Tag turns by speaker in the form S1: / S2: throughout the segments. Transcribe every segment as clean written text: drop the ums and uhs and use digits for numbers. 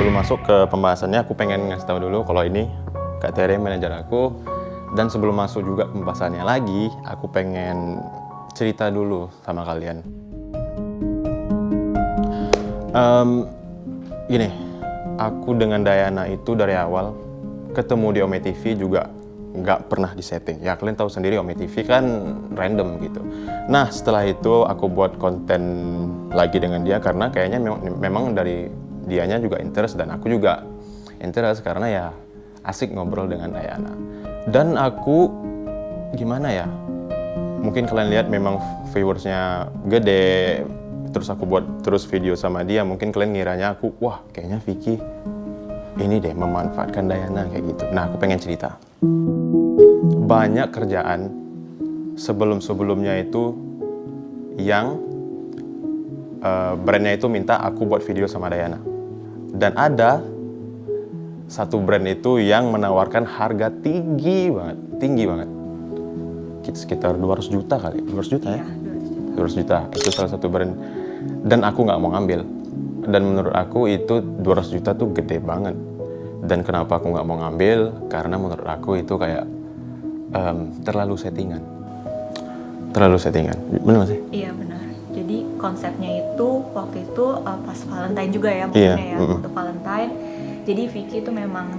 S1: sebelum masuk ke pembahasannya, aku pengen ngasih tahu dulu kalau ini Kak Tere manajer aku. Dan sebelum masuk juga ke pembahasannya lagi, aku pengen cerita dulu sama kalian. Gini, aku dengan Dayana itu dari awal ketemu di Ome TV juga nggak pernah disetting. Ya kalian tahu sendiri Ome TV kan random gitu. Nah setelah itu aku buat konten lagi dengan dia karena kayaknya memang dari dianya juga interest dan aku juga interest karena ya asik ngobrol dengan Dayana. Dan aku gimana ya? Mungkin kalian lihat memang viewersnya gede. Terus aku buat terus video sama dia. Mungkin kalian ngiranya aku, wah kayaknya Vicky ini deh memanfaatkan Dayana kayak gitu. Nah aku pengen cerita. Banyak kerjaan sebelum-sebelumnya itu yang brandnya itu minta aku buat video sama Dayana. Dan ada satu brand itu yang menawarkan harga tinggi banget. Sekitar 200 juta kali, 200 juta ya? 200 juta, itu salah satu brand. Dan aku nggak mau ngambil. Dan menurut aku itu 200 juta tuh gede banget. Dan kenapa aku nggak mau ngambil? Karena menurut aku itu kayak terlalu settingan. Benar sih?
S2: Iya benar. Jadi konsepnya itu waktu itu pas Valentine juga ya mungkinnya untuk Valentine. Jadi Vicky itu memang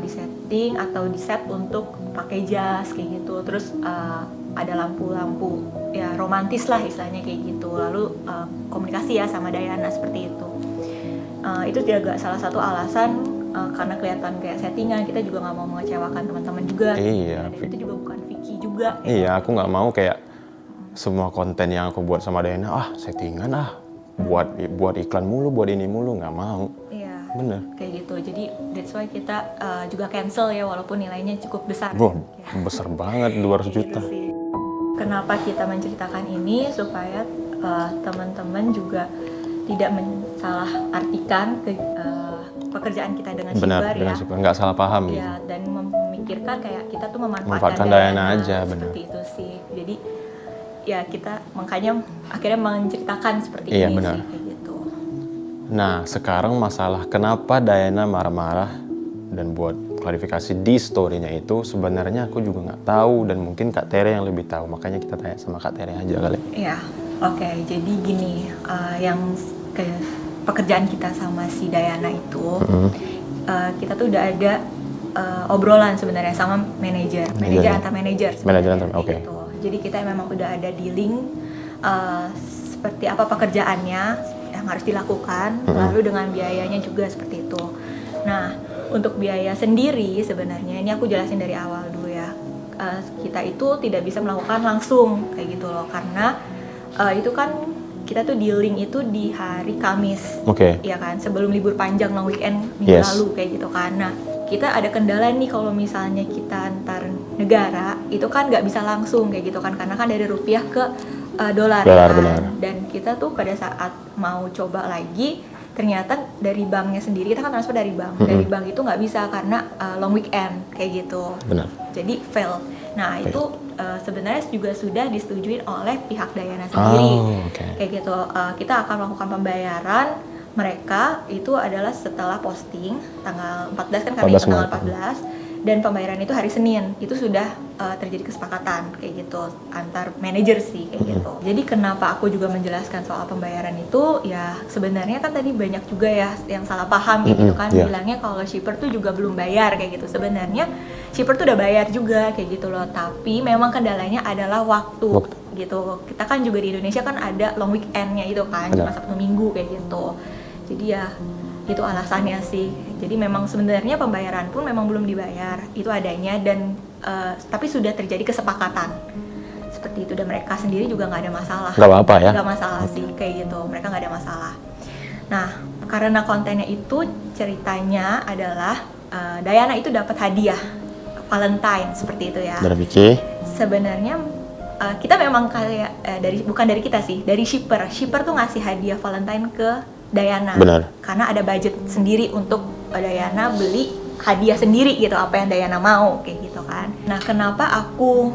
S2: disetting atau diset untuk pakai jas kayak gitu. Terus ada lampu-lampu ya romantis lah istilahnya kayak gitu. Lalu komunikasi ya sama Dayana seperti itu. Itu juga salah satu alasan karena kelihatan kayak settingan, kita juga nggak mau mengecewakan teman-teman juga.
S1: Iya.
S2: Dan itu juga bukan Vicky juga.
S1: Iya, aku nggak mau kayak semua konten yang aku buat sama Dayana, settingan buat iklan mulu, buat ini mulu, nggak mau.
S2: Iya.
S1: Bener.
S2: Kayak gitu. Jadi that's why kita juga cancel ya walaupun nilainya cukup besar.
S1: Wah,
S2: ya.
S1: besar banget 200 juta.
S2: Gitu sih. Kenapa kita menceritakan ini supaya teman-teman juga tidak mensalah-artikan pekerjaan kita dengan Shipper ya.
S1: Shipper, nggak salah paham gitu.
S2: Ya, dan memikirkan kayak kita tuh
S1: Memanfaatkan
S2: memanfaatkan
S1: Dayana aja, bener.
S2: seperti itu sih. Jadi ya kita makanya akhirnya menceritakan seperti
S1: Iya,
S2: ini
S1: benar.
S2: sih kayak gitu.
S1: Nah, sekarang masalah kenapa Dayana marah-marah dan buat klarifikasi di story-nya itu sebenarnya aku juga nggak tahu dan mungkin Kak Tere yang lebih tahu. Makanya kita tanya sama Kak Tere aja kali.
S2: Iya, oke. Jadi gini, yang pekerjaan kita sama si Dayana itu, kita tuh udah ada obrolan sebenarnya sama manajer antar manajer.
S1: Oke.
S2: Gitu. Jadi kita memang udah ada dealing seperti apa pekerjaannya yang harus dilakukan, lalu dengan biayanya juga seperti itu. Nah, untuk biaya sendiri sebenarnya ini aku jelasin dari awal dulu ya. Kita itu tidak bisa melakukan langsung kayak gitu loh, karena itu kan kita tuh dealing itu di hari Kamis, ya kan, sebelum libur panjang long weekend minggu lalu kayak gitu kan. Nah, kita ada kendala nih kalau misalnya kita antar negara itu kan nggak bisa langsung kayak gitu kan, karena kan dari rupiah ke dolar kan.
S1: Benar.
S2: Dan kita tuh pada saat mau coba lagi ternyata dari banknya sendiri, kita kan transfer dari bank, dari bank itu nggak bisa karena long weekend kayak gitu.
S1: Benar.
S2: Jadi fail. Nah itu sebenarnya juga sudah disetujui oleh pihak Dayana sendiri. Kayak gitu. Kita akan melakukan pembayaran mereka itu adalah setelah posting tanggal 14 kan, kami tanggal 14, dan pembayaran itu hari Senin. Itu sudah terjadi kesepakatan kayak gitu antar manajer sih kayak gitu. Jadi kenapa aku juga menjelaskan soal pembayaran itu ya, sebenarnya kan tadi banyak juga ya yang salah paham gitu kan, bilangnya kalau shipper tuh juga belum bayar kayak gitu. Sebenarnya shipper tuh udah bayar juga kayak gitu loh, tapi memang kendalanya adalah waktu gitu. Kita kan juga di Indonesia kan ada long weekendnya itu kan, cuma Sabtu Minggu kayak gitu. Jadi ya itu alasannya sih. Jadi memang sebenarnya pembayaran pun memang belum dibayar, itu adanya, dan tapi sudah terjadi kesepakatan seperti itu, dan mereka sendiri juga nggak ada masalah.
S1: Nggak apa-apa ya?
S2: Nggak masalah sih kayak gitu, mereka nggak ada masalah. Nah karena kontennya itu ceritanya adalah Dayana itu dapat hadiah Valentine seperti itu ya.
S1: Dari Vicky.
S2: Sebenarnya kita memang kayak bukan dari kita sih, dari shipper tuh ngasih hadiah Valentine ke Dayana.
S1: Benar.
S2: Karena ada budget sendiri untuk Dayana beli hadiah sendiri gitu, apa yang Dayana mau kayak gitu kan. Nah kenapa aku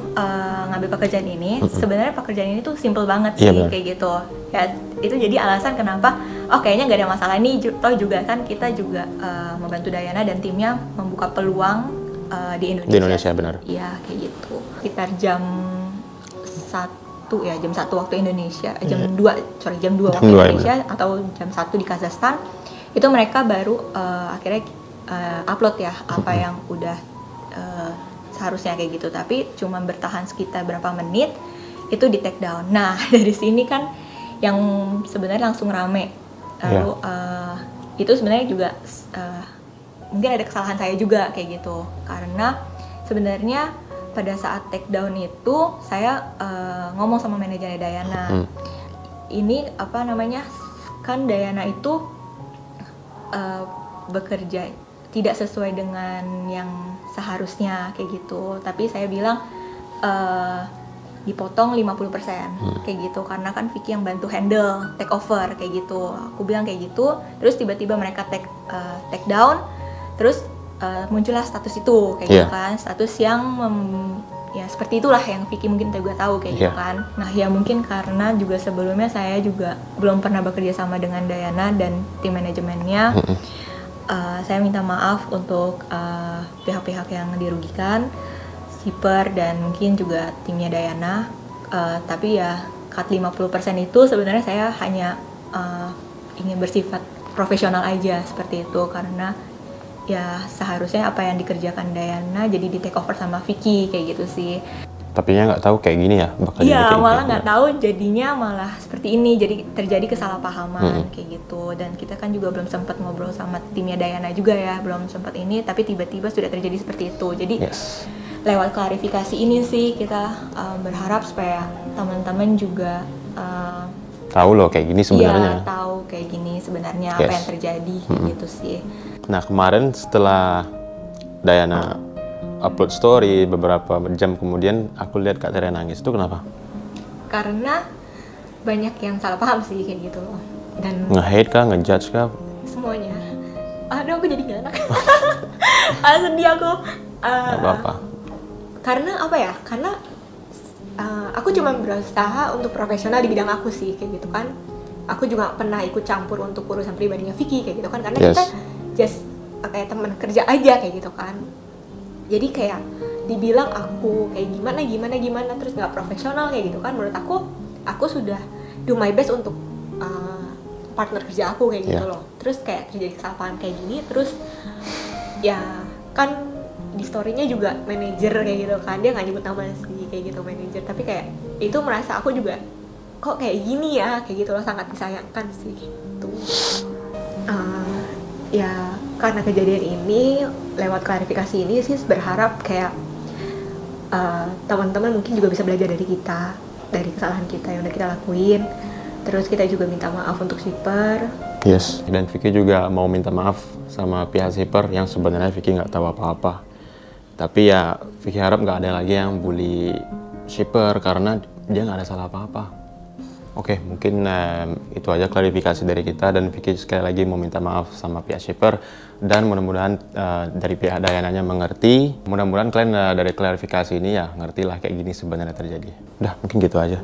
S2: ngambil pekerjaan ini? Sebenarnya pekerjaan ini tuh simple banget sih kayak gitu ya. Itu jadi alasan kenapa oh kayaknya nggak ada masalah nih, toh juga kan kita juga membantu Dayana dan timnya membuka peluang di Indonesia.
S1: Di Indonesia, benar.
S2: Iya, kayak gitu. Sekitar jam 1 ya, jam 1 waktu Indonesia, jam 2 waktu Indonesia, ya, atau jam 1 di Kazakhstan. Itu mereka baru akhirnya upload ya apa yang udah seharusnya kayak gitu, tapi cuma bertahan sekitar berapa menit itu di take down. Nah dari sini kan yang sebenarnya langsung rame, lalu itu sebenarnya juga mungkin ada kesalahan saya juga kayak gitu, karena sebenarnya pada saat take down itu saya ngomong sama manajernya Dayana, ini apa namanya, kan Dayana itu bekerja tidak sesuai dengan yang seharusnya kayak gitu, tapi saya bilang dipotong 50% kayak gitu, karena kan Vicky yang bantu handle take over kayak gitu. Aku bilang kayak gitu, terus tiba-tiba mereka take down, terus muncullah status itu kayak gitu kan, status yang ya seperti itulah yang Vicky mungkin juga tahu kayak gitu kan. Nah ya mungkin karena juga sebelumnya saya juga belum pernah bekerja sama dengan Dayana dan tim manajemennya. Saya minta maaf untuk pihak-pihak yang dirugikan, shipper dan mungkin juga timnya Dayana. Tapi ya cut 50% itu sebenarnya saya hanya ingin bersifat profesional aja seperti itu, karena ya seharusnya apa yang dikerjakan Dayana jadi di take over sama Vicky kayak gitu sih.
S1: Tapi ya nggak tahu kayak gini ya bakal
S2: iya,
S1: jadi
S2: malah nggak tahu jadinya malah seperti ini, jadi terjadi kesalahpahaman kayak gitu. Dan kita kan juga belum sempat ngobrol sama timnya Dayana juga ya, belum sempat ini, tapi tiba-tiba sudah terjadi seperti itu. Jadi lewat klarifikasi ini sih kita berharap supaya teman-teman juga
S1: tahu loh kayak gini sebenarnya.
S2: Iya, tahu kayak gini sebenarnya apa yang terjadi gitu sih.
S1: Nah kemarin setelah Dayana upload story, beberapa jam kemudian aku lihat Kak Tere nangis. Itu kenapa?
S2: Karena banyak yang salah paham sih kayak gitu loh. Dan
S1: nge-hate kah, nge-judge kah?
S2: Semuanya. Aduh aku jadi gak enak. Sedih aku.
S1: Gak apa-apa.
S2: Karena apa ya? Karena aku cuma berusaha untuk profesional di bidang aku sih kayak gitu kan. Aku juga pernah ikut campur untuk urusan pribadinya Vicky kayak gitu kan. Karena kita just kayak teman kerja aja kayak gitu kan. Jadi kayak dibilang aku kayak gimana terus nggak profesional kayak gitu kan, menurut aku sudah do my best untuk partner kerja aku kayak gitu loh. Terus kayak terjadi kesalahan kayak gini, terus ya kan di story-nya juga manajer kayak gitu kan, dia nggak nyebut nama sih kayak gitu manajer, tapi kayak itu merasa aku juga kok kayak gini ya kayak gitu loh, sangat disayangkan sih gitu. Ya karena kejadian ini, lewat klarifikasi ini sih berharap kayak teman-teman mungkin juga bisa belajar dari kita, dari kesalahan kita yang udah kita lakuin. Terus kita juga minta maaf untuk shipper.
S1: Dan Vicky juga mau minta maaf sama pihak shipper yang sebenarnya Vicky nggak tahu apa-apa. Tapi ya Vicky harap nggak ada lagi yang bully shipper karena dia nggak ada salah apa-apa. Oke, mungkin itu aja klarifikasi dari kita, dan Vicky sekali lagi mau minta maaf sama pihak shipper, dan mudah-mudahan dari pihak Dayananya mengerti. Mudah-mudahan kalian dari klarifikasi ini ya ngerti lah kayak gini sebenarnya terjadi. Udah, mungkin gitu aja.